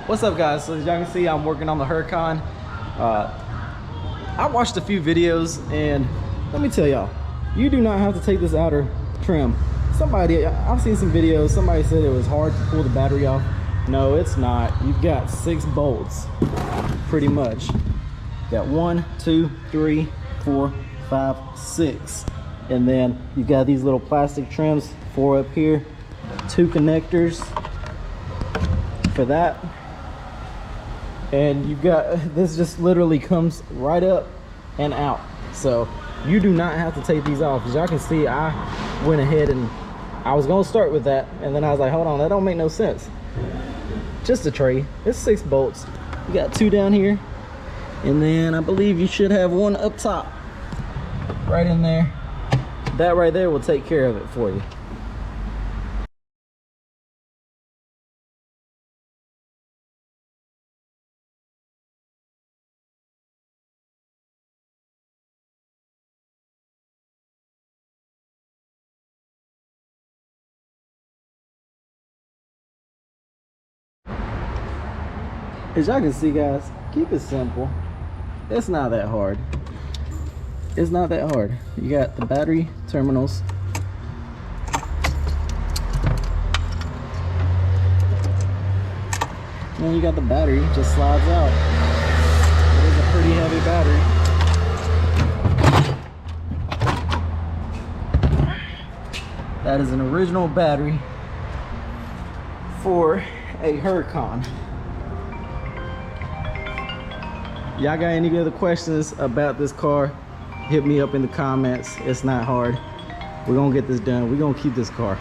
What's up, guys? So as y'all can see, I'm working on the Huracan. I watched a few videos, and let me tell y'all, you do not have to take this outer trim. I've seen some videos, somebody said it was hard to pull the battery off. No, it's not. You've got 6 bolts, pretty much. Got 1, 2, 3, 4, 5, 6. And then you've got these little plastic trims, 4 up here, 2 connectors for that. And you've got, this just literally comes right up and out. So you do not have to take these off. As y'all can see, I went ahead and I was gonna start with that, and then I was like, hold on, that don't make no sense. Just a tray. It's 6 bolts. You got 2 down here, and then I believe you should have 1 up top, right in there. That right there will take care of it for you. As y'all can see, guys, keep it simple. It's not that hard. It's not that hard. You got the battery terminals. And then you got the battery, just slides out. It is a pretty heavy battery. That is an original battery for a Huracan. Y'all got any other questions about this car, hit me up in the comments. It's not hard. We're gonna get this done. We're gonna keep this car.